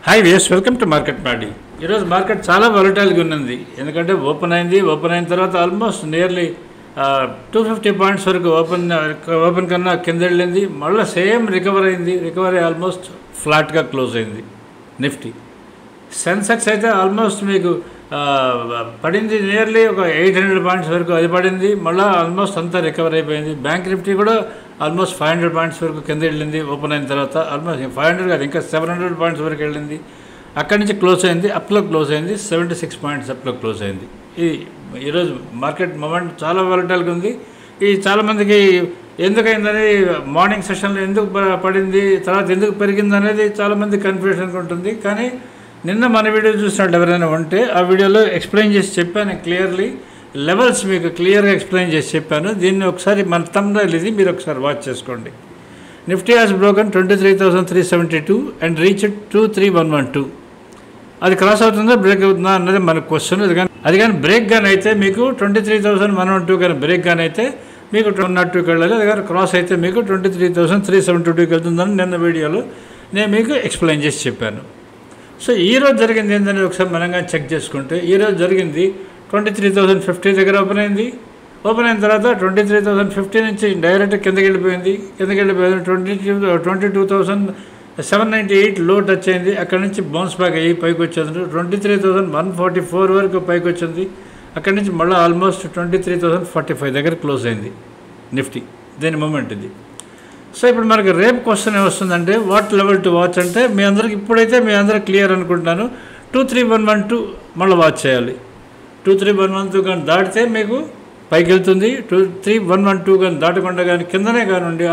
Hi viewers, welcome to Market Maddy. ఈరోజు market చాలా వాలటైల్గా ఉన్నది. ఎందుకంటే ఓపెన్ అయిన తర్వాత ఆల్మోస్ట్ నియర్లీ 250 పాయింట్స్ వరకు ఓపెన్ కన్నా కింద వెళ్ళింది. మళ్ళీ సేమ్ రికవరీ ఆల్మోస్ట్ ఫ్లాట్గా క్లోజ్ అయింది. నిఫ్టీ సెన్సెక్స్ అయితే ఆల్మోస్ట్ మీకు పడింది నియర్లీ ఒక 800 పాయింట్స్ వరకు అది పడింది. మళ్ళీ ఆల్మోస్ట్ అంతా రికవర్ అయిపోయింది. బ్యాంక్ నిఫ్టీ కూడా ఆల్మోస్ట్ 500 పాయింట్స్ వరకు కింద వెళ్ళింది. ఓపెన్ అయిన తర్వాత ఆల్మోస్ట్ 500 కాదు, ఇంకా 700 పాయింట్స్ వరకు వెళ్ళింది. అక్కడి నుంచి క్లోజ్ అయింది, అప్లో క్లోజ్ అయింది. 76 పాయింట్స్ అప్లో క్లోజ్ అయింది. ఈరోజు మార్కెట్ మొమెంట్ చాలా వాలటైల్గా ఉంది. ఈ చాలామందికి ఎందుకైందని మార్నింగ్ సెషన్లో ఎందుకు పడింది, తర్వాత ఎందుకు పెరిగింది అనేది చాలామంది కన్ఫ్యూషన్గా ఉంటుంది. కానీ నిన్న మన వీడియో చూసినట్టు ఎవరైనా ఉంటే ఆ వీడియోలో ఎక్స్ప్లెయిన్ చేసి చెప్పాను క్లియర్లీ. లెవెల్స్ మీకు క్లియర్గా ఎక్స్ప్లెయిన్ చేసి చెప్పాను. దీన్ని ఒకసారి మన థంబ్నెయిల్ ఇది మీరు ఒకసారి వాచ్ చేసుకోండి. Nifty has broken 23,372 and reach 23,112. అది క్రాస్ అవుతుందా, బ్రేక్ అవుతుందా అన్నది మన క్వశ్చన్. అది కానీ బ్రేక్ కానీ అయితే మీకు 23,112 కానీ బ్రేక్ కానీ అయితే మీకు 202కి వెళ్ళాలి. అది కానీ క్రాస్ అయితే మీకు 23,372కి వెళ్తుందని నిన్న వీడియోలో నేను మీకు ఎక్స్ప్లెయిన్ చేసి చెప్పాను. సో ఈరోజు జరిగింది ఏంటనేది ఒకసారి మనంగా చెక్ చేసుకుంటే, ఈరోజు జరిగింది 23,050 దగ్గర ఓపెన్ అయింది. ఓపెన్ అయిన తర్వాత 23,050 నుంచి డైరెక్ట్ కిందకి వెళ్ళిపోయింది. 22,798 లో టచ్ అయింది. అక్కడ నుంచి బౌన్స్ బ్యాక్ అయ్యి పైకి వచ్చింది. 23,144 వరకు పైకి వచ్చింది. అక్కడి నుంచి మళ్ళీ ఆల్మోస్ట్ 23,045 దగ్గర క్లోజ్ అయింది నిఫ్టీ. దీని మూమెంట్ ఇది. సో ఇప్పుడు మనకి రేపు క్వశ్చన్ ఏమొస్తుందంటే, వాట్ లెవెల్ టు వాచ్ అంటే మీ అందరికి ఇప్పుడైతే మీ అందరికి క్లియర్ అనుకుంటున్నాను. 23,112 మళ్ళీ వాచ్ చేయాలి. 23,112 కానీ దాటితే మీకు పైకి వెళ్తుంది. 23,112 కానీ దాటకుండా కానీ కిందనే కానివ్వండి.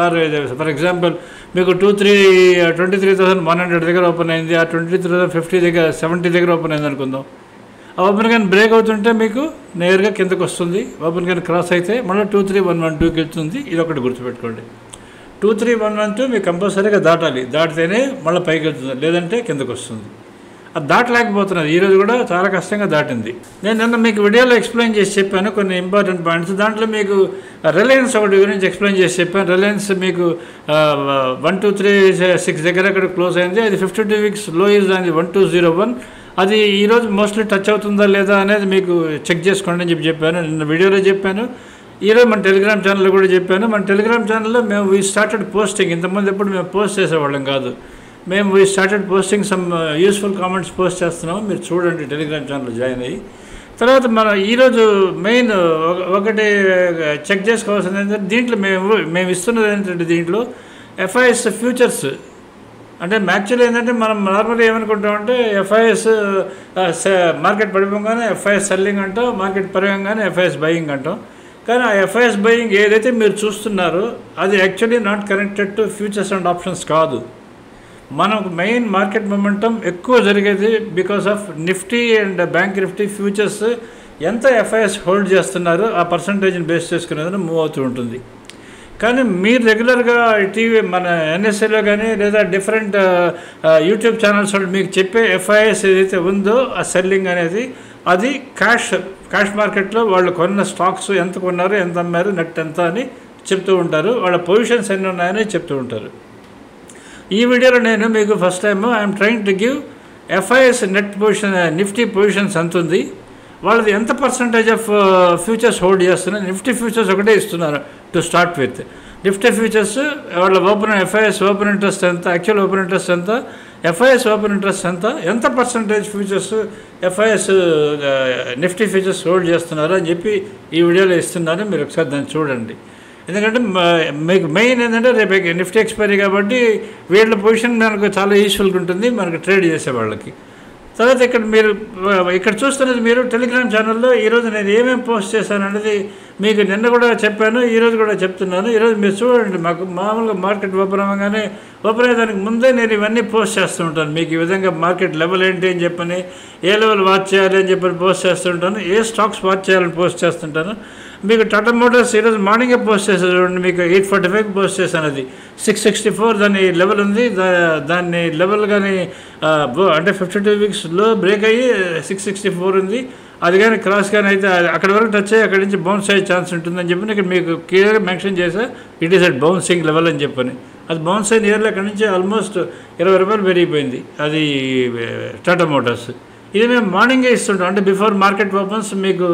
ఫర్ ఎగ్జాంపుల్ మీకు 23,100 దగ్గర ఓపెన్ అయింది. ఆ 23,050 దగ్గర 70 దగ్గర ఓపెన్ అయింది అనుకుందాం. ఆ ఓపెన్ కానీ బ్రేక్ అవుతుంటే మీకు నేరుగా కిందకు వస్తుంది. ఓపెన్ కానీ క్రాస్ అయితే మళ్ళీ 23,112కి వెళ్తుంది. ఇది ఒకటి గుర్తుపెట్టుకోండి. 23,112 మీకు కంపల్సరీగా దాటాలి. దాటితేనే మళ్ళీ పైకి వెళ్తుంది, లేదంటే కిందకు వస్తుంది. అది దాటలేకపోతున్నది. ఈరోజు కూడా చాలా కష్టంగా దాటింది. నేను నిన్న మీకు వీడియోలో ఎక్స్ప్లెయిన్ చేసి చెప్పాను కొన్ని ఇంపార్టెంట్ పాయింట్స్. దాంట్లో మీకు రిలయన్స్ ఒకటి గురించి ఎక్స్ప్లెయిన్ చేసి చెప్పాను. రిలయన్స్ మీకు 1236 దగ్గర అక్కడ క్లోజ్ అయింది. అది 52 వీక్స్ లో ఈజ్ దాని 1201. అది ఈరోజు మోస్ట్లీ టచ్ అవుతుందా లేదా అనేది మీకు చెక్ చేసుకోండి అని చెప్పాను. నిన్న వీడియోలో చెప్పాను. ఈరోజు మన టెలిగ్రామ్ ఛానల్లో కూడా చెప్పాను. మన టెలిగ్రామ్ ఛానల్లో మేము వీ స్టార్టెడ్ పోస్టింగ్. ఇంతకుముందు ఎప్పుడు మేము పోస్ట్ చేసేవాళ్ళం కాదు. మేము we started posting some useful comments post చేస్తున్నాము. మీరు చూడండి, టెలిగ్రామ్ ఛానల్లో జాయిన్ అయ్యి. తర్వాత మన ఈరోజు మెయిన్ ఒకటి చెక్ చేసుకోవాల్సింది ఏంటంటే, దీంట్లో మేము ఇస్తున్నది ఏంటంటే, దీంట్లో ఎఫ్ఐఎస్ ఫ్యూచర్స్ అంటే యాక్చువల్లీ ఏంటంటే, మనం నార్మల్గా ఏమనుకుంటామంటే ఎఫ్ఐఎస్ మార్కెట్ పడిపోగానే ఎఫ్ఐఎస్ సెల్లింగ్ అంటాం, మార్కెట్ పెరగంగానే ఎఫ్ఐఎస్ బయింగ్ అంటాం. కానీ ఆ ఎఫ్ఐఎస్ బయింగ్ ఏదైతే మీరు చూస్తున్నారో అది actually not connected to futures and options కాదు. మనకు మెయిన్ మార్కెట్ మొమెంటం ఎక్కువ జరిగేది because of Nifty and bank Nifty futures ఎంత ఎఫ్ఐఎస్ హోల్డ్ చేస్తున్నారో ఆ పర్సంటేజ్ని బేస్ చేసుకునేది మూవ్ అవుతూ ఉంటుంది. కానీ మీరు రెగ్యులర్గా టీవీ మన ఎన్ఎస్ఏలో కానీ లేదా డిఫరెంట్ యూట్యూబ్ ఛానల్స్ వాళ్ళు మీకు చెప్పే ఎఫ్ఐఎస్ ఏదైతే ఉందో ఆ సెల్లింగ్ అనేది అది క్యాష్ మార్కెట్లో వాళ్ళు కొన్న స్టాక్స్ ఎంత కొన్నారు, ఎంత అమ్మారు, నెట్ ఎంత అని చెప్తూ ఉంటారు. వాళ్ళ పొజిషన్స్ ఎన్ని ఉన్నాయని చెప్తూ ఉంటారు. ఈ వీడియోలో నేను మీకు first time I'm trying to give FIs net position, Nifty positions ఎంత ఉంది, వాళ్ళది ఎంత పర్సంటేజ్ ఆఫ్ ఫ్యూచర్స్ హోల్డ్ చేస్తున్నారు. నిఫ్టీ ఫ్యూచర్స్ ఒకటే ఇస్తున్నారు to start with. Nifty futures వాళ్ళ ఎఫ్ఐఎస్ ఓపెన్ ఇంట్రెస్ట్ ఎంత, యాక్చువల్ ఓపెన్ ఇంట్రెస్ట్ ఎంత, ఎఫ్ఐఎస్ ఓపెన్ ఇంట్రెస్ట్ ఎంత percentage futures FIs Nifty futures hold చేస్తున్నారు అని చెప్పి ఈ వీడియోలో ఇస్తున్నాను. మీరు ఒకసారి దాన్ని చూడండి. ఎందుకంటే మీకు మెయిన్ ఏంటంటే రేపు నిఫ్టీ ఎక్స్పైరీ కాబట్టి వీళ్ళ పొజిషన్ మనకు చాలా యూస్ఫుల్గా ఉంటుంది మనకు ట్రేడ్ చేసే వాళ్ళకి. తర్వాత ఇక్కడ చూస్తున్నది మీరు టెలిగ్రామ్ ఛానల్లో ఈరోజు నేను ఏమేమి పోస్ట్ చేశాను అనేది మీకు నిన్న కూడా చెప్పాను, ఈరోజు కూడా చెప్తున్నాను. ఈరోజు మీరు చూడండి, మాకు మామూలుగా మార్కెట్ ఓపెన్ అయ్యేదానికి ముందే నేను ఇవన్నీ పోస్ట్ చేస్తూ ఉంటాను. మీకు ఈ విధంగా మార్కెట్ లెవెల్ ఏంటి అని చెప్పని, ఏ లెవెల్ వాచ్ చేయాలి అని చెప్పని పోస్ట్ చేస్తుంటాను, ఏ స్టాక్స్ వాచ్ చేయాలని పోస్ట్ చేస్తుంటాను. మీకు టాటా మోటార్స్ ఈరోజు మార్నింగే పోస్ట్ చేశాను చూడండి, మీకు 845 పోస్ట్ చేశాను. అది 664 దాని లెవెల్ ఉంది. దాన్ని లెవెల్ కానీ అంటే 52 వీక్స్లో బ్రేక్ అయ్యి 664 ఉంది. అది కానీ క్రాస్ కానీ అయితే అక్కడ వరకు టచ్ అయ్యి అక్కడి నుంచి బౌన్స్ అయ్యే ఛాన్స్ ఉంటుందని చెప్పి ఇక్కడ మీకు క్లియర్గా మెన్షన్ చేసా. It is at bouncing level అని చెప్పని అది బౌన్స్ అయిన ఇయర్లో అక్కడి నుంచి ఆల్మోస్ట్ 20 రూపాయలు పెరిగిపోయింది అది టాటా మోటార్స్. ఇది మేము మార్నింగే ఇస్తుంటాం, అంటే బిఫోర్ మార్కెట్ ఓపెన్స్ మీకు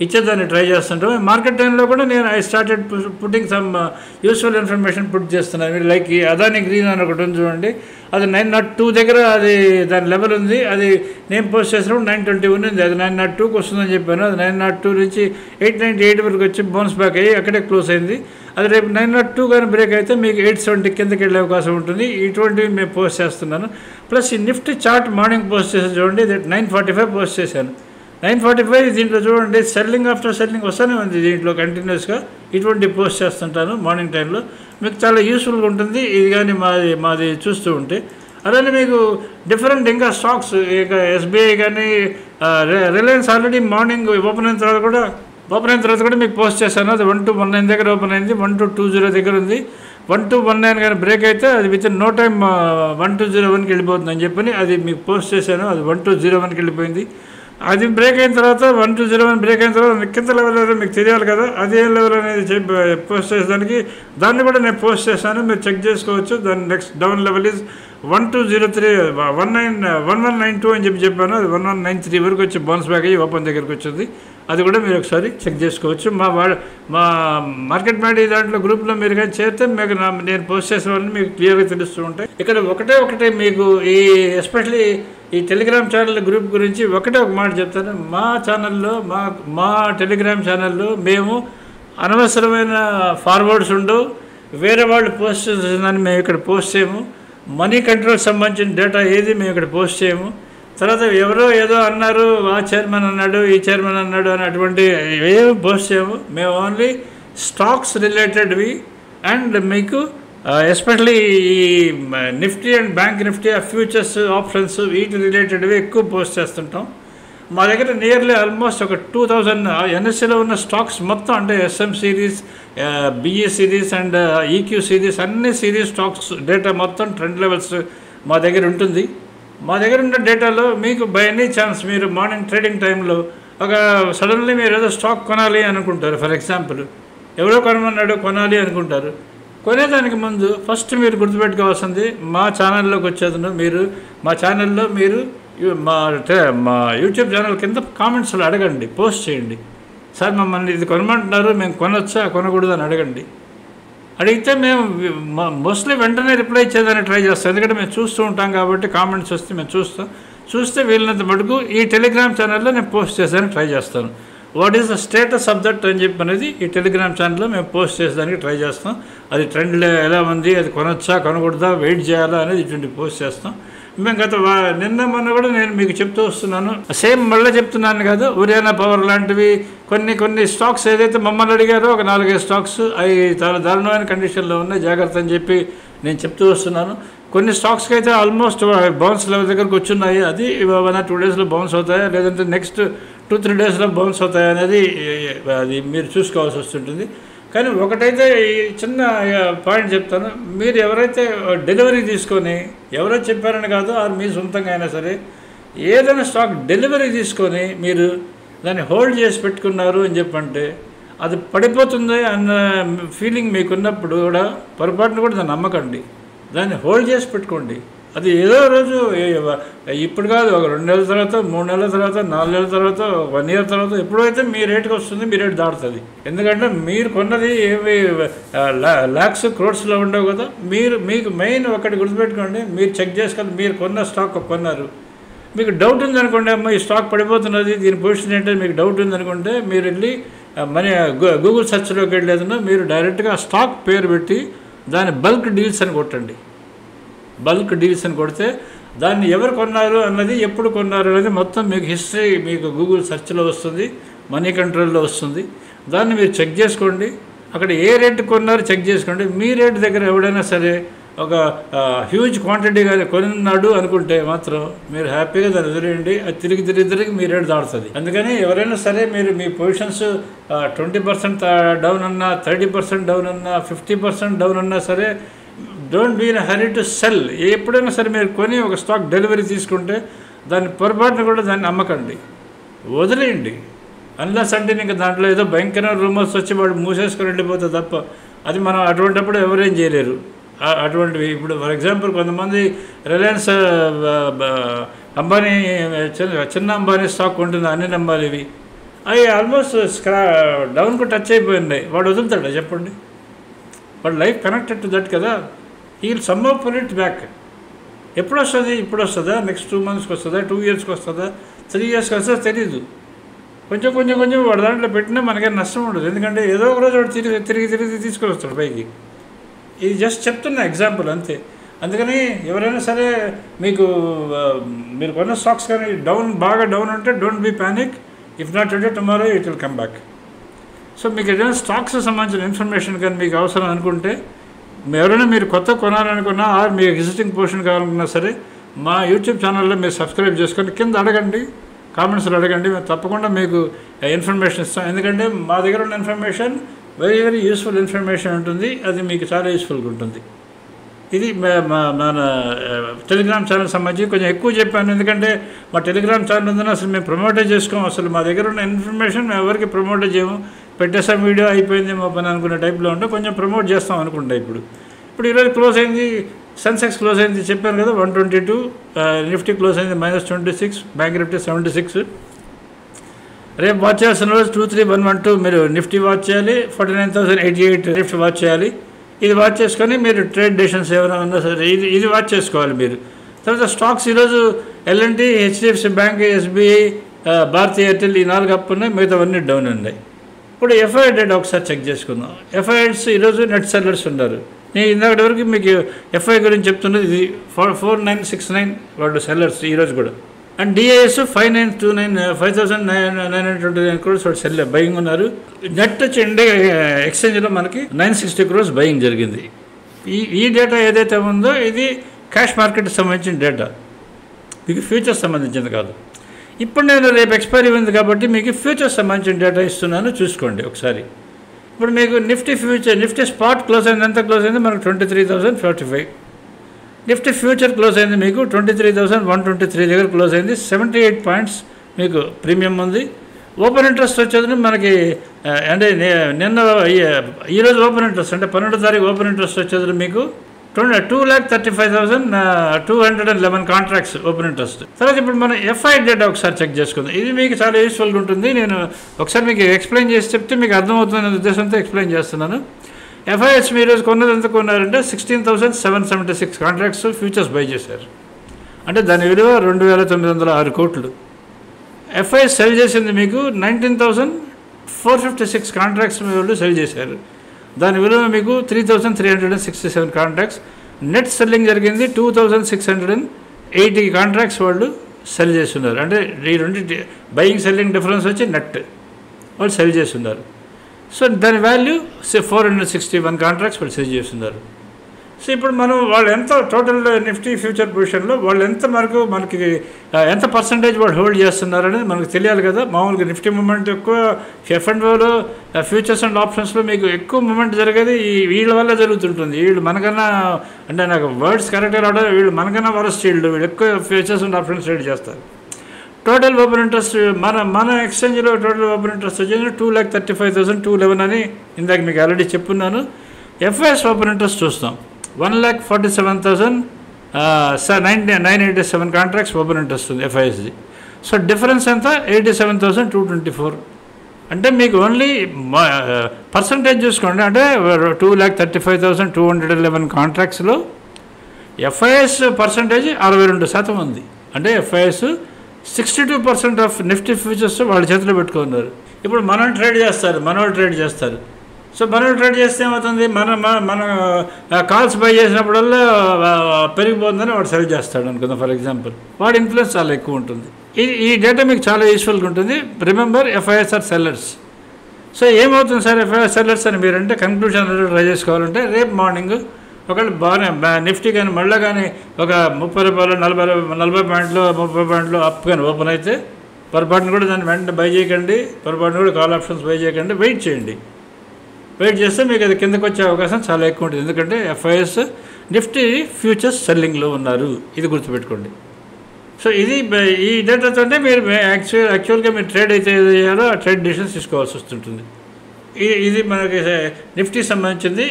ఇచ్చేదాన్ని ట్రై చేస్తుంటాం. మార్కెట్ టైంలో కూడా నేను I started putting some useful information put చేస్తున్నాను. మీరు లైక్ ఈ అదాని గ్రీన్ అని ఒకటి ఉంది చూడండి, అది 902 దగ్గర అది దాని లెవెల్ ఉంది. అది నేను పోస్ట్ చేసినప్పుడు 920 ఉంది, అది 902కి వస్తుందని చెప్పాను. అది 902 నుంచి 898 వరకు వచ్చి బౌన్స్ బ్యాక్ అయ్యి అక్కడే క్లోజ్ అయింది. అది రేపు 902 కానీ బ్రేక్ అయితే మీకు 870 కిందకి వెళ్ళే అవకాశం ఉంటుంది. ఇటువంటివి మేము పోస్ట్ చేస్తున్నాను. ప్లస్ ఈ నిఫ్టీ చార్ట్ మార్నింగ్ పోస్ట్ చేసి చూడండి, 945 పోస్ట్ చేశాను. 945 దీంట్లో చూడండి సెల్లింగ్ ఆఫ్టర్ సెల్లింగ్ వస్తూనే ఉంది దీంట్లో కంటిన్యూస్గా. ఇటువంటి పోస్ట్ చేస్తుంటాను మార్నింగ్ టైంలో, మీకు చాలా యూస్ఫుల్గా ఉంటుంది ఇది కానీ మాది చూస్తూ ఉంటే. అలానే మీకు డిఫరెంట్ ఇంకా స్టాక్స్, ఇక ఎస్బీఐ కానీ రిలయన్స్ ఆల్రెడీ మార్నింగ్ ఓపెన్ అయిన తర్వాత కూడా మీకు పోస్ట్ చేశాను. అది 1219 దగ్గర ఓపెన్ అయింది, 1220 దగ్గర ఉంది. 1219 కానీ బ్రేక్ అయితే అది విత్ ఇన్ నో టైమ్ 1201కి వెళ్ళిపోతుంది అని చెప్పని అది మీకు పోస్ట్ చేశాను. అది 1201కి వెళ్ళిపోయింది. అది బ్రేక్ అయిన తర్వాత 1201 బ్రేక్ అయిన తర్వాత కింద లెవెల్ ఏదో మీకు తెలియాలి కదా, అదే లెవెల్ అనేది పోస్ట్ చేసేదానికి దాన్ని కూడా నేను పోస్ట్ చేశాను, మీరు చెక్ చేసుకోవచ్చు. దాని నెక్స్ట్ డౌన్ లెవెల్ ఈజ్ 1203 1192 అని చెప్పాను. అది 1193 వరకు వచ్చి బౌన్స్ బ్యాక్ అయ్యి ఓపెన్ దగ్గరికి వచ్చింది. అది కూడా మీరు ఒకసారి చెక్ చేసుకోవచ్చు. మా మార్కెట్ మ్యాడీ దాంట్లో గ్రూప్లో మీరు కానీ చేరితే మీకు నేను పోస్ట్ చేసేవాళ్ళని మీకు క్లియర్గా తెలుస్తూ ఉంటాయి. ఇక్కడ ఒకటే మీకు ఈ ఎస్పెషలీ ఈ టెలిగ్రామ్ ఛానల్ గ్రూప్ గురించి ఒక మాట చెప్తాను. మా ఛానల్లో మా టెలిగ్రామ్ ఛానల్లో మేము అనవసరమైన ఫార్వర్డ్స్ ఉండవు, వేరే వాళ్ళు పోస్ట్ చేసేదాన్ని మేము ఇక్కడ పోస్ట్ చేయము. మనీ కంట్రోల్ సంబంధించిన డేటా ఏది మేము ఇక్కడ పోస్ట్ చేయము. తర్వాత ఎవరో ఏదో అన్నారు, ఆ చైర్మన్ అన్నాడు, ఈ చైర్మన్ అన్నాడు అని అటువంటి ఏమి పోస్ట్ చేయము. మేము ఓన్లీ స్టాక్స్ రిలేటెడ్వి అండ్ మీకు ఎస్పెషలీ ఈ Nifty and bank Nifty, futures, options వీటి రిలేటెడ్వి ఎక్కువ పోస్ట్ చేస్తుంటాం. మా దగ్గర నియర్లీ ఆల్మోస్ట్ ఒక 2000 ఎన్ఎస్సీలో ఉన్న స్టాక్స్ మొత్తం, అంటే SM series, BE series and EQ series, అన్ని సిరీస్ స్టాక్స్ డేటా మొత్తం ట్రెండ్ లెవెల్స్ మా దగ్గర ఉంటుంది. మా దగ్గర ఉన్న డేటాలో మీకు బై ఎనీ ఛాన్స్ మీరు మార్నింగ్ ట్రేడింగ్ టైంలో ఒక సడన్లీ మీరు ఏదో స్టాక్ కొనాలి అనుకుంటారు. ఫర్ ఎగ్జాంపుల్ ఎవరో కొనాలి అనుకుంటారు. కొనేదానికి ముందు ఫస్ట్ మీరు గుర్తుపెట్టుకోవాల్సింది, మా ఛానల్లోకి వచ్చేది మీరు మా ఛానల్లో మీరు మా యూట్యూబ్ ఛానల్ కింద కామెంట్స్లో అడగండి, పోస్ట్ చేయండి. సార్ మమ్మల్ని ఇది కొనమంటున్నారు, మేము కొనొచ్చా కొనకూడదు అని అడగండి. అడిగితే మేము మోస్ట్లీ వెంటనే రిప్లై ఇచ్చేదాన్ని ట్రై చేస్తాం, ఎందుకంటే మేము చూస్తూ ఉంటాం కాబట్టి. కామెంట్స్ వస్తే మేము చూస్తే వీళ్ళంత మటుకు ఈ టెలిగ్రామ్ ఛానల్లో నేను పోస్ట్ చేసేదానికి ట్రై చేస్తాను. What is the status of that అని చెప్పి అనేది ఈ టెలిగ్రామ్ ఛానల్లో మేము పోస్ట్ చేసేదానికి ట్రై చేస్తాం. అది ట్రెండ్ ఎలా ఉంది, అది కొనొచ్చా కొనకూడదా, వెయిట్ చేయాలా అనేది ఇటువంటి పోస్ట్ చేస్తాం. మేము నిన్న మొన్న కూడా నేను మీకు చెప్తూ వస్తున్నాను, సేమ్ మళ్ళీ చెప్తున్నాను కాదు, ఒరియానా పవర్ లాంటివి కొన్ని స్టాక్స్ ఏదైతే మమ్మల్ని అడిగారో ఒక 4-5 స్టాక్స్ అవి చాలా దారుణమైన కండిషన్లో ఉన్నాయి, జాగ్రత్త అని చెప్పి నేను చెప్తూ వస్తున్నాను. కొన్ని స్టాక్స్కి అయితే ఆల్మోస్ట్ బౌన్స్ లెవెల్ దగ్గరకు వచ్చున్నాయి. అది 1 or 2 డేస్లో బౌన్స్ అవుతాయా, లేదంటే నెక్స్ట్ 2-3 డేస్లో బౌన్స్ అవుతాయా అనేది అది మీరు చూసుకోవాల్సి వస్తుంటుంది. కానీ ఒకటైతే ఈ చిన్న పాయింట్ చెప్తాను, మీరు ఎవరైతే డెలివరీ తీసుకొని, ఎవరో చెప్పారని కాదు, ఆర్ మీ సొంతంగా అయినా సరే ఏదైనా స్టాక్ డెలివరీ తీసుకొని మీరు దాన్ని హోల్డ్ చేసి పెట్టుకున్నారు అని చెప్పంటే అది పడిపోతుంది అన్న ఫీలింగ్ మీకున్నప్పుడు కూడా పొరపాటును కూడా దాన్ని నమ్మకండి, దాన్ని హోల్డ్ చేసి పెట్టుకోండి. అది ఏదో రోజు ఇప్పుడు కాదు, ఒక 2 నెలల తర్వాత, 3 నెలల తర్వాత, 4 నెలల తర్వాత, 1 year తర్వాత ఎప్పుడైతే మీ రేటుకి వస్తుంది, మీ రేటు దాటుతుంది. ఎందుకంటే మీరు కొన్నది ఏమి lakhs crores-లో ఉండవు కదా. మీకు మెయిన్ ఒకటి గుర్తుపెట్టుకోండి, మీరు చెక్ చేసుకోవాలి. మీరు కొన్న స్టాక్ కొన్నారు, మీకు డౌట్ ఉందనుకోండి, అమ్మ ఈ స్టాక్ పడిపోతున్నది, దీని పొజిషన్ ఏంటంటే మీకు డౌట్ ఉందనుకుంటే మీరు వెళ్ళి గూగుల్ సెర్చ్లోకి వెళ్ళేదన్నా మీరు డైరెక్ట్గా ఆ స్టాక్ పేరు పెట్టి దాన్ని బల్క్ డీల్స్ అని కొట్టండి. బల్క్ డీల్స్ అని కొడితే దాన్ని ఎవరు కొన్నారు అన్నది, ఎప్పుడు కొన్నారు అనేది మొత్తం మీకు హిస్టరీ మీకు గూగుల్ సెర్చ్లో వస్తుంది, మనీ కంట్రోల్లో వస్తుంది. దాన్ని మీరు చెక్ చేసుకోండి, అక్కడ ఏ రేటు కొన్నారు చెక్ చేసుకోండి. మీ రేటు దగ్గర ఎవడైనా సరే ఒక హ్యూజ్ క్వాంటిటీ కానీ కొన్నాడు అనుకుంటే మాత్రం మీరు హ్యాపీగా దాన్ని వదిలేయండి. అది తిరిగి మీ రేటు దాడుతుంది. అందుకని ఎవరైనా సరే మీరు మీ పొజిషన్స్ 20% డౌన్ అన్నా, 30% డౌన్ అన్నా, 50% డౌన్ అన్నా సరే, don't be in hurry to sell. ఎప్పుడైనా సరే మీరు కొని ఒక స్టాక్ డెలివరీ తీసుకుంటే దాన్ని పొరపాటున కూడా దాన్ని అమ్మకండి, వదిలేయండి. అన్లెస్ అంటే ఇంకా దాంట్లో ఏదో భయంకరమైన రూమర్స్ వచ్చి వాడు మూసేసుకొని వెళ్ళిపోతే తప్ప అది మనం అటువంటిప్పుడు ఎవరేం చేయలేరు. అటువంటివి. ఇప్పుడు ఫర్ ఎగ్జాంపుల్ కొంతమంది రిలయన్స్ అంబానీ చిన్న అంబానీ స్టాక్ ఉంటుంది, అన్ని నమ్మాలి ఇవి. అవి ఆల్మోస్ట్ డౌన్కు టచ్ అయిపోయింది. వాడు వదులుతాడా చెప్పండి? వాడు లైఫ్ కనెక్టెడ్ టు దట్ కదా. ఈ సమ్హౌ పుల్ ఇట్ బ్యాక్. ఎప్పుడు వస్తుంది? ఇప్పుడు వస్తుందా? నెక్స్ట్ 2 monthsకి వస్తుందా? 2 yearsకి వస్తుందా? 3 yearsకి వస్తుందా? తెలీదు. కొంచెం కొంచెం కొంచెం వాడు దాంట్లో పెట్టినా మనకేం నష్టం ఉండదు. ఎందుకంటే ఏదో ఒక రోజు వాడు తిరిగి తీసుకొని వస్తాడు పైకి. ఇది జస్ట్ చెప్తున్న ఎగ్జాంపుల్ అంతే. అందుకని ఎవరైనా సరే మీరు కొన్న స్టాక్స్ కానీ బాగా డౌన్ ఉంటే don't be panic. If not today tomorrow it will come back. So మీకు ఏదైనా స్టాక్స్ సంబంధించిన ఇన్ఫర్మేషన్ కానీ మీకు అవసరం అనుకుంటే, ఎవరైనా మీరు కొత్త కొనాలనుకున్నా ఆర్ మీకు ఎగ్జిస్టింగ్ పొజిషన్ కావాలనుకున్నా సరే మా యూట్యూబ్ ఛానల్లో మీరు సబ్స్క్రైబ్ చేసుకొని కింద అడగండి, కామెంట్స్లో అడగండి. మేము తప్పకుండా మీకు ఇన్ఫర్మేషన్ ఇస్తాం. ఎందుకంటే మా దగ్గర ఉన్న information very very useful information ఉంటుంది. అది మీకు చాలా యూస్ఫుల్గా ఉంటుంది. ఇది మన టెలిగ్రామ్ ఛానల్ సంబంధించి కొంచెం ఎక్కువ చెప్పాను. ఎందుకంటే మా టెలిగ్రామ్ ఛానల్ ఉందని అసలు మేము ప్రమోటే చేసుకోము. అసలు మా దగ్గర ఉన్న ఇన్ఫర్మేషన్ మేము ఎవరికి ప్రమోటే చేయము. పెట్టేసాం, వీడియో అయిపోయింది మా పని అనుకునే టైప్లో ఉంటే కొంచెం ప్రమోట్ చేస్తాం అనుకుంటా. ఇప్పుడు ఈరోజు క్లోజ్ అయింది, సెన్సెక్స్ క్లోజ్ అయింది చెప్పాను కదా 122, నిఫ్టీ క్లోజ్ అయింది -26, బ్యాంక్ నిఫ్టీ 76. రేపు వాచ్ చేయాల్సిన రోజు 23112 మీరు నిఫ్టీ వాచ్ చేయాలి, 49,088 నిఫ్టీ వాచ్ చేయాలి. ఇది వాచ్ చేసుకొని మీరు ట్రేడ్ డెసిషన్స్ ఏమైనా ఉన్నా సరే ఇది వాచ్ చేసుకోవాలి మీరు. తర్వాత స్టాక్స్ ఈరోజు L&T, HDFC bank, SBI, Bharti Airtel ఈ 4 అప్ ఉన్నాయి, మిగతావన్నీ డౌన్ ఉన్నాయి. ఇప్పుడు ఎఫ్ఐ డేటా ఒకసారి చెక్ చేసుకుందాం. ఎఫ్ఐఎస్ ఈరోజు నెట్ సెల్లర్స్ ఉన్నారు. నేను ఇందాకటి వరకు మీకు ఎఫ్ఐ గురించి చెప్తున్నది ఇది 4969 వాళ్ళు సెల్లర్స్ ఈరోజు కూడా. అండ్ డిఐఎస్ 5,929 crores వాళ్ళు బయింగ్ ఉన్నారు. నెట్ వచ్చి ఇండియా ఎక్స్చేంజ్లో మనకి 960 crores బయింగ్ జరిగింది. ఈ డేటా ఏదైతే ఉందో ఇది క్యాష్ మార్కెట్కి సంబంధించిన డేటా, మీకు ఫ్యూచర్స్ సంబంధించింది కాదు. ఇప్పుడు నేను రేపు ఎక్స్పైరీ ఉంది కాబట్టి మీకు ఫ్యూచర్స్ సంబంధించిన డేటా ఇస్తున్నాను, చూసుకోండి ఒకసారి. ఇప్పుడు మీకు నిఫ్టీ స్పాట్ క్లోజ్ అయింది, ఎంత క్లోజ్ అయింది మనకు 23,045. నిఫ్టీ ఫ్యూచర్ క్లోజ్ అయింది మీకు 23,123 దగ్గర క్లోజ్ అయింది. 78 points మీకు ప్రీమియం ఉంది. ఓపెన్ ఇంట్రెస్ట్ వచ్చేది మనకి అంటే నిన్న ఈరోజు ఓపెన్ ఇంట్రెస్ట్ అంటే 12వ తారీఖు ఓపెన్ ఇంట్రెస్ట్ వచ్చేది మీకు 2,35,211 కాంట్రాక్ట్స్ ఓపెన్ ఇంట్రెస్ట్. తర్వాత ఇప్పుడు మనం ఎఫ్ఐ డేటా ఒకసారి చెక్ చేసుకుందాం. ఇది మీకు చాలా యూస్ఫుల్గా ఉంటుంది. నేను ఒకసారి మీకు ఎక్స్ప్లెయిన్ చేసి చెప్తే మీకు అర్థమవుతుందనే ఉద్దేశంతో ఎక్స్ప్లెయిన్ చేస్తున్నాను. ఎఫ్ఐఎస్ మీరు కొన్నది ఎంత కొన్నారంటే 16,776 కాంట్రాక్ట్స్ ఫ్యూచర్స్ బై చేశారు. అంటే దాని విలువ 2,906 crores. ఎఫ్ఐఎస్ సెల్ చేసింది మీకు 19,456 కాంట్రాక్ట్స్ వాళ్ళు సెల్ చేశారు. దాని విలువ మీకు 3,367 కాంట్రాక్ట్స్. నెట్ సెల్లింగ్ జరిగింది 2,680 కాంట్రాక్ట్స్ వాళ్ళు సెల్ చేస్తున్నారు. అంటే ఈ రెండు బయింగ్ సెల్లింగ్ డిఫరెన్స్ వచ్చి నెట్ వాళ్ళు సెల్ చేస్తున్నారు. సో దాని వాల్యూ 461 కాంట్రాక్ట్స్ వాళ్ళు సెల్ చేస్తున్నారు. సో ఇప్పుడు మనం వాళ్ళు ఎంత టోటల్ నిఫ్టీ ఫ్యూచర్ పొజిషన్లో వాళ్ళు ఎంత మనకి ఎంత పర్సంటేజ్ వాళ్ళు హోల్డ్ చేస్తున్నారు అనేది మనకు తెలియాలి కదా. మామూలుగా నిఫ్టీ మూమెంట్ ఎక్కువ, F&Oలో ఫ్యూచర్స్ అండ్ ఆప్షన్స్లో మీకు ఎక్కువ మూమెంట్ జరిగేది వీళ్ళ వల్ల జరుగుతుంటుంది. వీళ్ళు మనకన్నా, అంటే నాకు వర్డ్స్ కరెక్ట్గా రావడం, వీళ్ళు మనకన్నా వరస్ట్ వీళ్ళు ఎక్కువ ఫ్యూచర్స్ అండ్ ఆప్షన్స్ ట్రేడ్ చేస్తారు. టోటల్ ఓపెన్ ఇంట్రెస్ట్ మన ఎక్స్చేంజ్లో టోటల్ ఓపెన్ ఇంట్రెస్ట్ వచ్చేది 2,35,211 అని ఇందాక మీకు ఆల్రెడీ చెప్పున్నాను. ఎఫ్ఐఎస్ ఓపెన్ ఇంట్రెస్ట్ చూస్తాం 1,47,987 కాంట్రాక్ట్స్ ఓపెన్ ఇంట్రెస్ట్ ఉంది ఎఫ్ఐఎస్ది. సో డిఫరెన్స్ ఎంత 87,224. అంటే మీకు ఓన్లీ పర్సంటేజ్ చూసుకోండి. అంటే 2,35,211 కాంట్రాక్ట్స్లో ఎఫ్ఐఎస్ పర్సంటేజ్ 62% ఉంది. అంటే ఎఫ్ఐఎస్ 62% ఆఫ్ నిఫ్టీ ఫ్యూచర్స్ వాళ్ళ చేతిలో పెట్టుకున్నారు. ఇప్పుడు మనం ట్రేడ్ చేస్తారు, మన వాళ్ళు ట్రేడ్ చేస్తారు. సో మనం ట్రేడ్ చేస్తే ఏమవుతుంది, మన కాల్స్ బై చేసినప్పుడల్లా పెరిగిపోతుందని వాడు సెల్ చేస్తాడు అనుకుందాం ఫర్ ఎగ్జాంపుల్. వాడి ఇన్ఫ్లుయెన్స్ చాలా ఎక్కువ ఉంటుంది. ఈ డేటా మీకు చాలా యూస్ఫుల్గా ఉంటుంది. Remember FIs are sellers. So ఏమవుతుంది సార్ ఎఫ్ఐఎస్ సెల్లర్స్ అని మీరంటే కన్క్లూజన్ ట్రై చేసుకోవాలంటే రేపు మార్నింగ్ ఒకవేళ బాగానే నిఫ్టీ కానీ మళ్ళీ కానీ ఒక 30 రూపాయలు 40 పాయింట్లు 30 పాయింట్లు అప్ కానీ ఓపెన్ అయితే పొరపాటును కూడా దాన్ని వెంటనే బై చేయకండి, పొరపాటును కూడా కాల్ ఆప్షన్స్ బై చేయకండి, వెయిట్ చేయండి. వెయిట్ చేస్తే మీకు అది కిందకు వచ్చే అవకాశం చాలా ఎక్కువ ఉంటుంది. ఎందుకంటే ఎఫ్ఐఎస్ నిఫ్టీ ఫ్యూచర్స్ సెల్లింగ్లో ఉన్నారు, ఇది గుర్తుపెట్టుకోండి. సో ఈ డేటాతో మీరు యాక్చువల్గా మీరు ట్రేడ్ అయితే ఏదో చేయాలో ఆ ట్రేడ్ డిసిషన్స్ తీసుకోవాల్సి వస్తుంటుంది. ఇది మనకి నిఫ్టీ సంబంధించింది.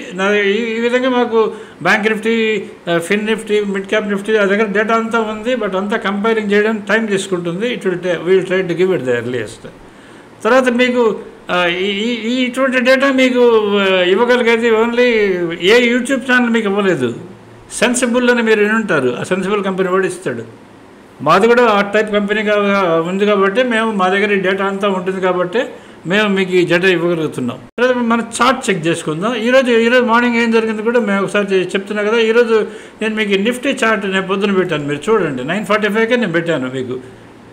ఈ విధంగా మాకు బ్యాంక్ నిఫ్టీ, ఫిన్ నిఫ్టీ, మిడ్ క్యాప్ నిఫ్టీ ఆ దగ్గర డేటా అంతా ఉంది. బట్ అంతా కంపేరింగ్ చేయడం టైం తీసుకుంటుంది. Will try to give it the earliest. తర్వాత మీకు ఇటువంటి డేటా మీకు ఇవ్వగలిగేది ఓన్లీ ఏ యూట్యూబ్ ఛానల్ మీకు ఇవ్వలేదు. సెన్సిబుల్ అని మీరు వినుంటారు. ఆ సెన్సిబుల్ కంపెనీ వాడు ఇస్తాడు. మాది కూడా ఆ టైప్ కంపెనీగా ఉంది కాబట్టి మా దగ్గర ఈ డేటా అంతా ఉంటుంది కాబట్టి మేము మీకు ఈ డేటా ఇవ్వగలుగుతున్నాం. తర్వాత మన చార్ట్ చెక్ చేసుకుందాం. ఈరోజు మార్నింగ్ ఏం జరిగింది కూడా మేము ఒకసారి చెప్తున్నా కదా. ఈరోజు నేను మీకు నిఫ్టీ చార్ట్ నేను పొద్దున పెట్టాను, మీరు చూడండి. 9:45కే నేను పెట్టాను మీకు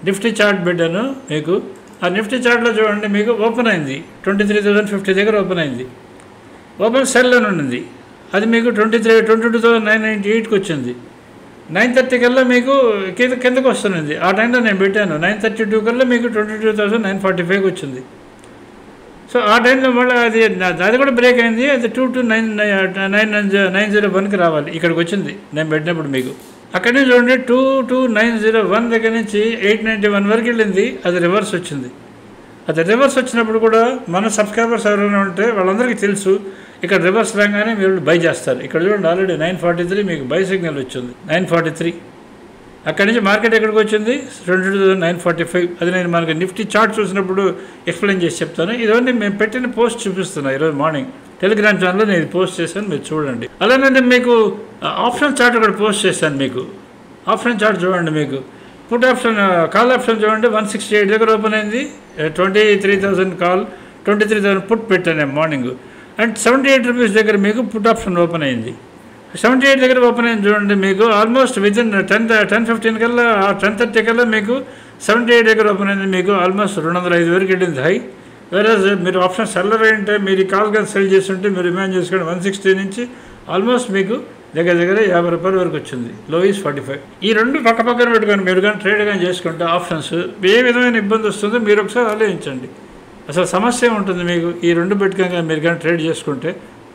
నిఫ్టీ చార్ట్ పెట్టాను మీకు. ఆ నిఫ్టీ చార్ట్లో చూడండి, మీకు ఓపెన్ అయింది 23,050 దగ్గర ఓపెన్ అయింది. ఓపెన్ సెల్ అని ఉంది. అది మీకు 22,998కి వచ్చింది. 9:30 కల్లా మీకు కిందకు వస్తున్నది. ఆ టైంలో నేను పెట్టాను 9:32 కల్లా మీకు 22,945కి వచ్చింది. సో ఆ టైంలో మళ్ళీ అది కూడా బ్రేక్ అయింది. అది 22,901కి రావాలి, ఇక్కడికి వచ్చింది నేను పెట్టినప్పుడు మీకు. అక్కడి నుంచి చూడండి 22,901 దగ్గర నుంచి 891 వరకు వెళ్ళింది. అది రివర్స్ వచ్చింది. అది రివర్స్ వచ్చినప్పుడు కూడా మన సబ్స్క్రైబర్స్ ఎవరైనా ఉంటే వాళ్ళందరికీ తెలుసు, ఇక్కడ రివర్స్ రాగానే మీరు బై చేస్తారు. ఇక్కడ చూడండి ఆల్రెడీ 943 మీకు బై సిగ్నల్ వచ్చింది. 943 అక్కడి నుంచి మార్కెట్ ఎక్కడికి వచ్చింది 22,945. అది నేను మనకి నిఫ్టీ చార్ట్ చూసినప్పుడు ఎక్స్ప్లెయిన్ చేసి చెప్తాను. ఇవన్నీ మేము పెట్టిన పోస్ట్ చూపిస్తున్నాను. ఈరోజు మార్నింగ్ టెలిగ్రామ్ ఛానల్లో నేను పోస్ట్ చేశాను, మీరు చూడండి. అలానే నేను మీకు ఆప్షన్ చార్ట్ కూడా పోస్ట్ చేశాను. మీకు ఆప్షన్ చార్ట్ చూడండి. మీకు పుట్ ఆప్షన్, కాల్ ఆప్షన్ చూడండి 168 దగ్గర ఓపెన్ అయింది. 23,000 కాల్, 23,000 పుట్ పెట్టాను మార్నింగ్. అండ్ 78 రూపీస్ దగ్గర మీకు పుట్ ఆప్షన్ ఓపెన్ అయింది. 78 దగ్గర ఓపెన్ అయింది చూడండి. మీకు ఆల్మోస్ట్ వితిన్ 10:15 కల్లా 10:30 కల్లా మీకు 78 దగ్గర ఓపెన్ అయింది. మీకు ఆల్మోస్ట్ 205 వరకు వెళ్ళింది హై. వేరే మీరు ఆప్షన్ సెల్లర్ ఏంటంటే మీరు కాల్ కానీ సెల్ చేస్తుంటే మీరు ఇమాజిన్ చేసుకోండి 160 నుంచి ఆల్మోస్ట్ మీకు దగ్గర 50 రూపాయల వరకు వచ్చింది. లో ఈజ్ 45. ఈ రెండు పక్క పక్కన పెట్టుకొని మీరు కానీ ట్రేడ్ కానీ చేసుకుంటే ఆప్షన్స్ ఏ విధమైన ఇబ్బంది వస్తుందో మీరు ఒకసారి ఆలోచించండి. అసలు సమస్య ఉంటుంది మీకు. ఈ రెండు పెట్టుకొని మీరు కానీ ట్రేడ్ చేసుకుంటే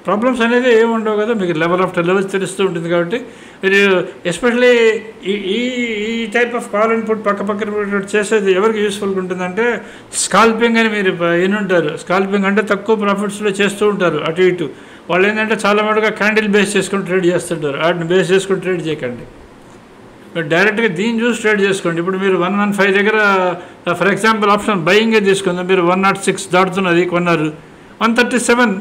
ప్రాబ్లమ్స్ అనేది ఏమి ఉండవు కదా. మీకు లెవెల్ ఆఫ్టర్ లెవెల్స్ తెలుస్తూ ఉంటుంది. కాబట్టి మీరు ఎస్పెషలీ ఈ type of call and put పక్క పక్కన చేసేది ఎవరికి యూస్ఫుల్గా ఉంటుందంటే స్కాల్పింగ్ అని మీరు ఉంటారు. స్కాల్పింగ్ అంటే తక్కువ ప్రాఫిట్స్లో చేస్తూ ఉంటారు అటు ఇటు. వాళ్ళు ఏంటంటే చాలా మటుగా క్యాండిల్ బేస్ చేసుకొని ట్రేడ్ చేస్తుంటారు. వాటిని బేస్ చేసుకొని ట్రేడ్ చేయకండి. మీరు డైరెక్ట్గా దీన్ని చూసి ట్రేడ్ చేసుకోండి. ఇప్పుడు మీరు 115 దగ్గర ఫర్ ఎగ్జాంపుల్ ఆప్షన్ బయింగే తీసుకుందాం. మీరు 106 దాటుతున్నది కొన్నారు. 137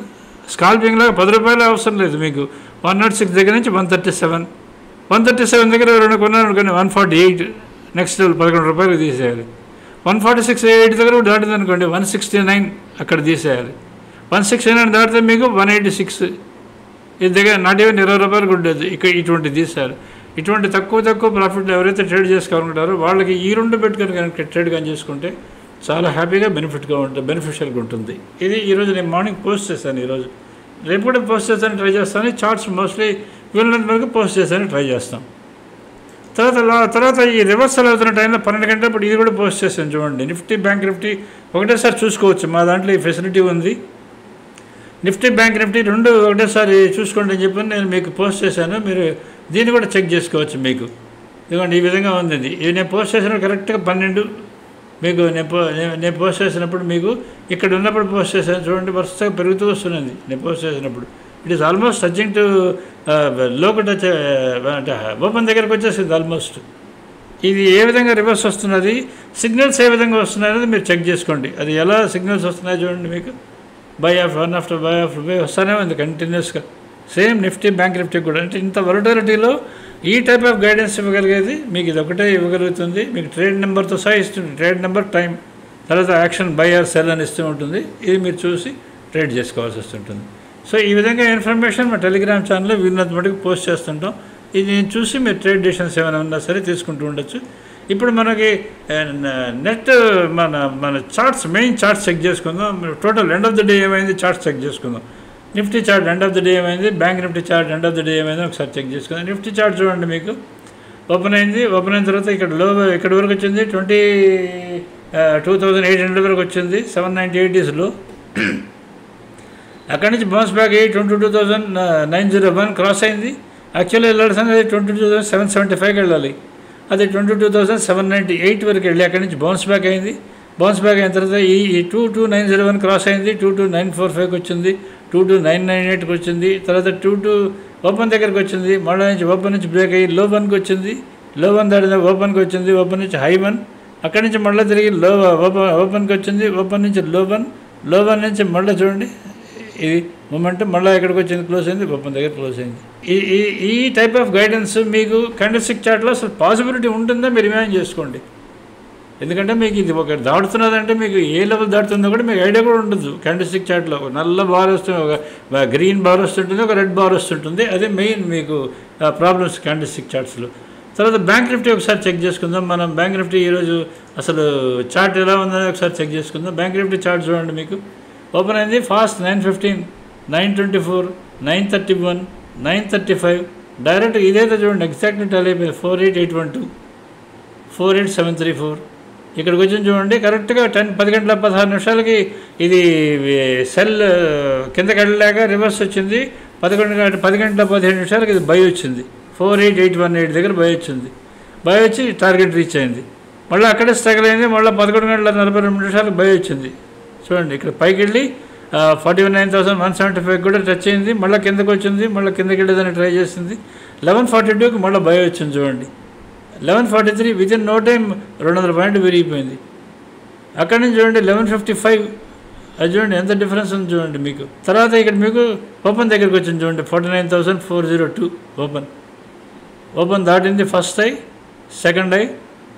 స్కాల్పింగ్ లాగా 10 రూపాయలు అవసరం లేదు మీకు. 106 దగ్గర నుంచి 137 దగ్గర ఎవరైనా కొన్నారు కానీ 148 నెక్స్ట్ లెవెల్ 11 రూపాయలు తీసేయాలి. 146.8 దగ్గర దాటింది అనుకోండి 169 అక్కడ తీసేయాలి. 169 దాటితే మీకు 186 ఇది దగ్గర నాట్ ఈవెన్ 20 రూపాయలు ఉండేది. ఇక్కడ ఇటువంటి తీసేయాలి. ఇటువంటి తక్కువ ప్రాఫిట్లు ఎవరైతే ట్రేడ్ చేసుకోవాలనుకుంటారో వాళ్ళకి ఈ రెండు పెట్టుకొని కనుక ట్రేడ్ కానీ చేసుకుంటే చాలా హ్యాపీగా బెనిఫిషియల్గా ఉంటుంది. ఇది ఈరోజు నేను మార్నింగ్ పోస్ట్ చేశాను. ఈరోజు రేపు కూడా పోస్ట్ చేస్తాను, ట్రై చేస్తాను. చార్ట్స్ మోస్ట్లీ వీళ్ళంత వరకు పోస్ట్ చేస్తాను, ట్రై చేస్తాం. తర్వాత ఈ రివర్సల్ అవుతున్న టైంలో 12 గంటలప్పుడు ఇది కూడా పోస్ట్ చేశాను చూడండి. నిఫ్టీ బ్యాంక్ నిఫ్టీ ఒకటేసారి చూసుకోవచ్చు. మా దాంట్లో ఈ ఫెసిలిటీ ఉంది. నిఫ్టీ బ్యాంక్ నిఫ్టీ రెండు ఒకటేసారి చూసుకోండి అని చెప్పి నేను మీకు పోస్ట్ చేశాను. మీరు దీన్ని కూడా చెక్ చేసుకోవచ్చు. మీకు ఇదిగోండి ఈ విధంగా ఉంది. ఇది నేను పోస్ట్ చేసినప్పుడు కరెక్ట్గా 12 మీకు నేను పోస్ట్ చేసినప్పుడు మీకు ఇక్కడ ఉన్నప్పుడు పోస్ట్ చేశాను చూడండి. వరుసగా పెరుగుతూ వస్తున్నది నేను పోస్ట్ చేసినప్పుడు. It is almost touching to లోకి టచ్ అంటే ఓపెన్ దగ్గరకు వచ్చేసింది ఆల్మోస్ట్. ఇది ఏ విధంగా రివర్స్ వస్తున్నది, సిగ్నల్స్ ఏ విధంగా వస్తున్నాయి అనేది మీరు చెక్ చేసుకోండి. అది ఎలా సిగ్నల్స్ వస్తున్నాయో చూడండి. మీకు బై ఆఫ్టర్ బై వస్తూనే ఉంది కంటిన్యూస్గా. సేమ్ నిఫ్టీ బ్యాంక్ నిఫ్టీ కూడా అంటే ఇంత వొలటిలిటీలో ఈ టైప్ ఆఫ్ గైడెన్స్ ఇవ్వగలిగేది మీకు ఇది ఒకటే ఇవ్వగలుగుతుంది. మీకు ట్రేడ్ నెంబర్తో సహా ఇస్తుంది. ట్రేడ్ నెంబర్, టైం, తర్వాత యాక్షన్ బై ఆర్ సెల్ అని ఇస్తూ ఉంటుంది. ఇది మీరు చూసి ట్రేడ్ చేసుకోవాల్సి వస్తుంటుంది. సో ఈ విధంగా ఇన్ఫర్మేషన్ మా టెలిగ్రామ్ ఛానల్లో వీళ్ళంత మటుకు పోస్ట్ చేస్తుంటాం. ఇది నేను చూసి మీరు ట్రేడ్ డెసిషన్స్ ఏమైనా ఉన్నా సరే తీసుకుంటూ ఉండొచ్చు. ఇప్పుడు మనకి నెట్ మన చార్ట్స్ మెయిన్ చార్ట్స్ చెక్ చేసుకుందాం. Total end of the day ఏమైంది చార్ట్స్ చెక్ చేసుకుందాం. Nifty chart end of the day ఏమైంది, bank Nifty chart end of the day ఏమైంది ఒకసారి చెక్ చేసుకుందాం. నిఫ్టీ చార్ట్ చూడండి. మీకు ఓపెన్ అయింది. ఓపెన్ అయిన తర్వాత ఇక్కడ లో ఎక్కడి వరకు వచ్చింది 22,800 వరకు వచ్చింది. 798 ఈజ్ లో. అక్కడి నుంచి బౌన్స్ బ్యాక్ అయ్యి 22,901 క్రాస్ అయింది. యాక్చువల్లీ వెళ్ళాల్సింది 22,775కి వెళ్ళాలి. అది 22,798 వరకు వెళ్ళి అక్కడి నుంచి బౌన్స్ బ్యాక్ అయింది. బౌన్స్ బ్యాక్ అయిన తర్వాత ఈ 22901 క్రాస్ అయింది, 22945కి వచ్చింది, 22998కి వచ్చింది, తర్వాత 22 ఓపెన్ దగ్గరికి వచ్చింది, మళ్ళీ నుంచి ఓపెన్ నుంచి బ్రేక్ అయ్యి లో 1కి వచ్చింది, లో 1 దాటిన ఓపెన్కి వచ్చింది, ఓపెన్ నుంచి హై 1, అక్కడి నుంచి మళ్ళీ తిరిగి ఓపెన్కి వచ్చింది, ఓపెన్ నుంచి లో 1 నుంచి మళ్ళీ చూడండి ఇది మూమెంట్ మళ్ళీ ఎక్కడికి వచ్చింది, క్లోజ్ అయింది, ఓపెన్ దగ్గర క్లోజ్ అయింది. ఈ టైప్ ఆఫ్ గైడెన్స్ మీకు క్యాండిల్స్టిక్ చార్ట్లో అసలు పాసిబిలిటీ ఉంటుందో మీరు ఇమాజిన్ చేసుకోండి. ఎందుకంటే మీకు ఇది ఒక దాటుతున్నదంటే మీకు ఏ లెవెల్ దాటుతుందో కూడా మీకు ఐడియా కూడా ఉండదు. క్యాండిల్స్టిక్ చార్ట్లో ఒక నల్ల బార్ వస్తుంది, ఒక గ్రీన్ బార్ వస్తుంటుంది, ఒక రెడ్ బార్ వస్తుంటుంది. అదే మెయిన్ మీకు ప్రాబ్లమ్స్ క్యాండిల్స్టిక్ చార్ట్స్లో. తర్వాత బ్యాంక్ నిఫ్టీ ఒకసారి చెక్ చేసుకుందాం. మనం బ్యాంక్ నిఫ్టీ ఈరోజు అసలు చార్ట్ ఎలా ఉందని ఒకసారి చెక్ చేసుకుందాం. బ్యాంక్ నిఫ్టీ చార్ట్ చూడండి, మీకు ఓపెన్ అయింది ఫాస్ట్ 915, 924, 931, 935, డైరెక్ట్ ఇదైతే చూడండి ఎగ్జాక్ట్లీ టెల్ అయిపోయింది 48812, 48734. ఇక్కడికి వచ్చింది చూడండి కరెక్ట్గా 10 గంటల 16 నిమిషాలకి ఇది సెల్ కిందకి వెళ్ళలేక రివర్స్ వచ్చింది. 10 గంటల 17 నిమిషాలకి ఇది బై వచ్చింది, 48818 దగ్గర బై వచ్చింది. బై వచ్చి టార్గెట్ రీచ్ అయింది, మళ్ళీ అక్కడే స్ట్రగల్ అయింది, మళ్ళీ 11 గంటల 42 నిమిషాలకు బై వచ్చింది. చూడండి ఇక్కడ పైకి వెళ్ళి 49,175 కూడా టచ్ అయింది, మళ్ళీ కిందకి వచ్చింది, మళ్ళీ కిందకి వెళ్ళేదని ట్రై చేసింది. 1142కి మళ్ళీ బై వచ్చింది చూడండి. 1143 వితిన్ నో టైం 200 పాయింట్లు పెరిగిపోయింది. అక్కడి నుంచి చూడండి 1155, అది చూడండి ఎంత డిఫరెన్స్ ఉంది చూడండి మీకు. తర్వాత ఇక్కడ మీకు ఓపెన్ దగ్గరికి వచ్చింది చూడండి 49,402 ఓపెన్ దాటింది ఫస్ట్ హై, సెకండ్ హై.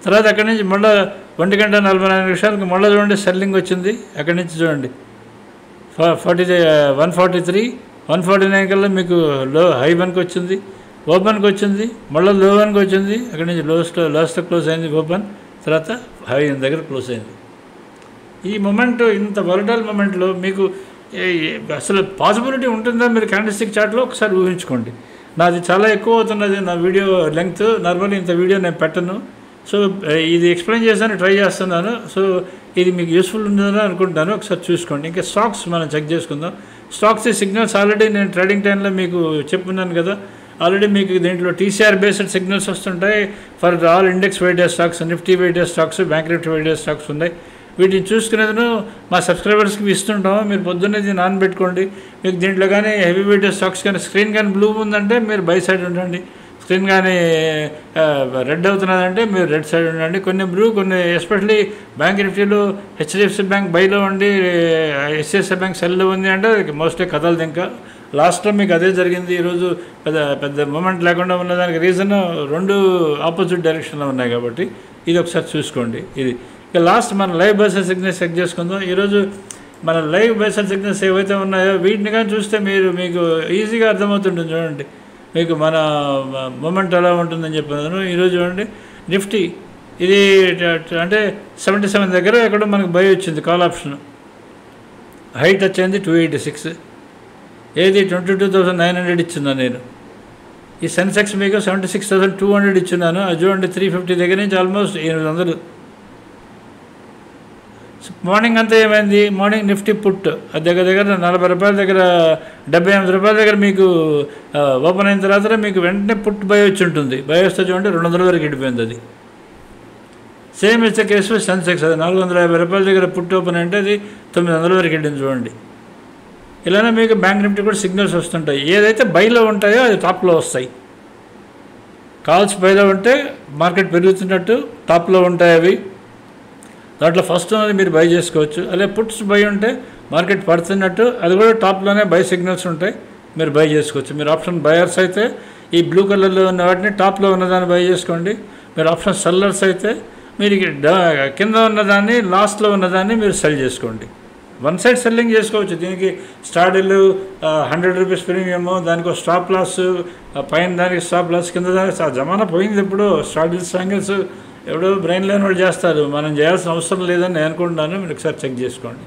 తర్వాత అక్కడి నుంచి మళ్ళీ 1 గంట 44 నిమిషాలకు మళ్ళీ చూడండి సెల్లింగ్ వచ్చింది. అక్కడి నుంచి చూడండి 143, 149 కల్లా మీకు లో హై 1కి వచ్చింది, ఓపెన్కి వచ్చింది, మళ్ళీ లో 1కి వచ్చింది, అక్కడి నుంచి లాస్ట్లో క్లోజ్ అయింది ఓపెన్, తర్వాత హై దగ్గర క్లోజ్ అయింది. ఈ మొమెంట్ ఇంత వలటైల్ మొమెంట్లో మీకు అసలు పాసిబిలిటీ ఉంటుందా మీరు క్యాండిల్స్టిక్ చార్ట్లో ఒకసారి ఊహించుకోండి. నాది చాలా ఎక్కువ అవుతున్నది నా వీడియో లెంగ్త్, నార్మల్లీ ఇంత వీడియో నేను పెట్టను. సో ఇది ఎక్స్ప్లెయిన్ చేస్తాను, ట్రై చేస్తున్నాను. సో ఇది మీకు యూస్ఫుల్ ఉందని అనుకుంటున్నాను, ఒకసారి చూసుకోండి. ఇంకా స్టాక్స్ మనం చెక్ చేసుకుందాం. స్టాక్స్ సిగ్నల్స్ ఆల్రెడీ నేను ట్రేడింగ్ టైంలో మీకు చెప్పున్నాను కదా, ఆల్రెడీ మీకు దీంట్లో టీసీఆర్ బేస్డ్ సిగ్నల్స్ వస్తుంటాయి for all index weighted stocks, Nifty weighted stocks, bank Nifty weighted stocks ఉన్నాయి. వీటిని చూసుకునేందుకు మా సబ్స్క్రైబర్స్కి ఇస్తుంటాము. మీరు పొద్దున్నేది నానబెట్టుకోండి. మీకు దీంట్లో కానీ హెవీ వెయిటెడ్ స్టాక్స్ కానీ స్క్రీన్ కానీ బ్లూ ఉందంటే మీరు బై సైడ్ ఉండండి, స్క్రీన్ కానీ రెడ్ అవుతున్నదంటే మీరు రెడ్ సైడ్ ఉండండి. కొన్ని బ్లూ, కొన్ని ఎస్పెషలీ బ్యాంక్ నిఫ్టీలో హెచ్డిఎఫ్సి బ్యాంక్ బైలో ఉండి ఎస్ఎస్ఐ బ్యాంక్ సెల్లో ఉంది అంటే మోస్ట్లీ కదలదు. ఇంకా లాస్ట్లో మీకు అదే జరిగింది. ఈరోజు పెద్ద మూమెంట్ లేకుండా ఉన్నదానికి రీజన్ 2 ఆపోజిట్ డైరెక్షన్లో ఉన్నాయి కాబట్టి ఇది ఒకసారి చూసుకోండి. ఇది ఇక లాస్ట్ మన లైవ్ బేసల్ సిగ్నల్స్ చెక్ చేసుకుందాం. ఈరోజు మన లైవ్ బేసల్ సిగ్నల్స్ ఏవైతే ఉన్నాయో వీటిని కానీ చూస్తే మీకు ఈజీగా అర్థమవుతుంటుంది. చూడండి మీకు మన మూమెంట్ ఎలా ఉంటుందని చెప్పాను. ఈరోజు చూడండి నిఫ్టీ ఇది అంటే 77 దగ్గర ఎక్కడో మనకు బై వచ్చింది, కాల్ ఆప్షన్ హై టచ్ అయింది 286, ఏది 22,900 ఇచ్చిందాను నేను. ఈ సెన్సెక్స్ మీకు 76,200 ఇచ్చున్నాను. అది చూడండి 350 దగ్గర నుంచి ఆల్మోస్ట్ 800. మార్నింగ్ అంతా ఏమైంది, మార్నింగ్ నిఫ్టీ పుట్ అది దగ్గర 40 రూపాయల దగ్గర 78 రూపాయల దగ్గర మీకు ఓపెన్ అయిన తర్వాత మీకు వెంటనే పుట్ బై వచ్చి ఉంటుంది. బై వస్తే చూడండి 200 వరకు వెళ్ళిపోయింది. అది సేమ్ ఇచ్చే కేసు సెన్సెక్స్, అది 450 రూపాయల దగ్గర పుట్ ఓపెన్ అంటే అది 900 వరకు వెళ్ళింది చూడండి. ఇలానే మీకు బ్యాంక్ నిఫ్టీ కూడా సిగ్నల్స్ వస్తుంటాయి. ఏదైతే బైలో ఉంటాయో అది టాప్లో వస్తాయి. కాల్స్ బైలో ఉంటే మార్కెట్ పెరుగుతున్నట్టు టాప్లో ఉంటాయి అవి, దాంట్లో ఫస్ట్ ఉన్నది మీరు బై చేసుకోవచ్చు. అదే పుట్స్ బై ఉంటే మార్కెట్ పడుతున్నట్టు అది కూడా టాప్లోనే బై సిగ్నల్స్ ఉంటాయి, మీరు బై చేసుకోవచ్చు. మీరు ఆప్షన్ బయర్స్ అయితే ఈ బ్లూ కలర్లో ఉన్న వాటిని టాప్లో ఉన్నదాన్ని బై చేసుకోండి. మీరు ఆప్షన్ సెల్లర్స్ అయితే మీరు కింద ఉన్నదాన్ని లాస్ట్లో ఉన్నదాన్ని మీరు సెల్ చేసుకోండి. వన్ సైడ్ సెల్లింగ్ చేసుకోవచ్చు. దీనికి స్టార్డిల్ 100 రూపీస్ ప్రీమియము, దానికి స్టాప్ లాస్, పైన దానికి స్టాప్ లాస్, కింద దానికి జమానా పోయింది. ఎప్పుడు స్టార్డిల్స్ యాంగిల్స్ ఎవడో బ్రెయిన్ లేని వాళ్ళు చేస్తారు, మనం చేయాల్సిన అవసరం లేదని నేను అనుకుంటున్నాను. మీరు ఒకసారి చెక్ చేసుకోండి.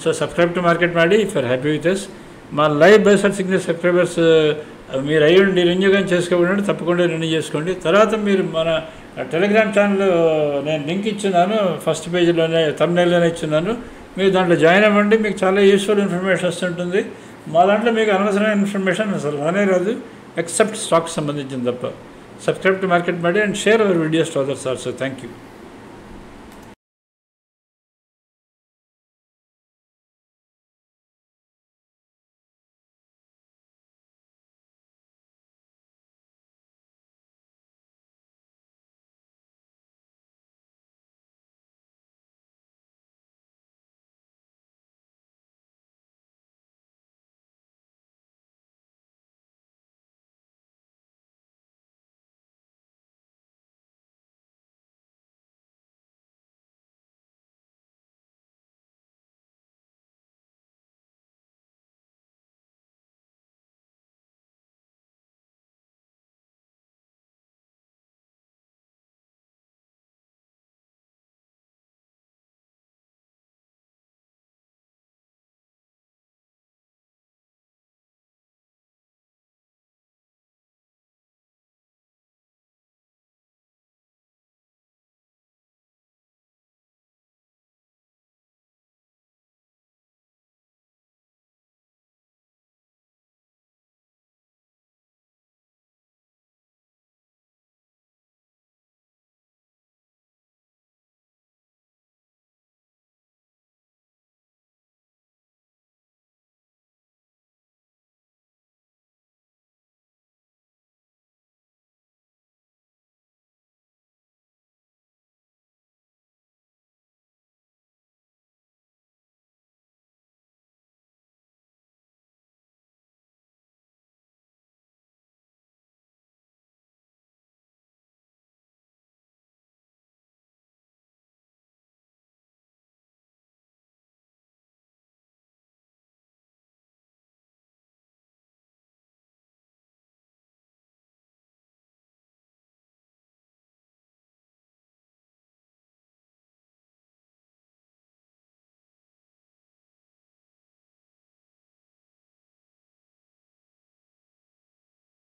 So subscribe to Market Maddy if you're happy with us. మా లైవ్ బేస్డ్ సిగ్నల్ సబ్స్క్రైబర్స్ మీరు అయ్యండి, రెన్యూ కానీ చేసుకోండి, తప్పకుండా రెన్యూ చేసుకోండి. తర్వాత మీరు మన టెలిగ్రామ్ ఛానల్ నేను లింక్ ఇచ్చున్నాను, ఫస్ట్ పేజీలోనే థంబ్నెయిల్లోనే ఇచ్చున్నాను. మీరు దాంట్లో జాయిన్ అవ్వండి, మీకు చాలా యూస్ఫుల్ ఇన్ఫర్మేషన్ వస్తుంటుంది. మా దాంట్లో మీకు అనవసరమైన ఇన్ఫర్మేషన్ అసలు రానే రాదు, ఎక్సెప్ట్ స్టాక్స్ సంబంధించింది తప్ప. Subscribe to Market Media and share our videos to others also. Thank you.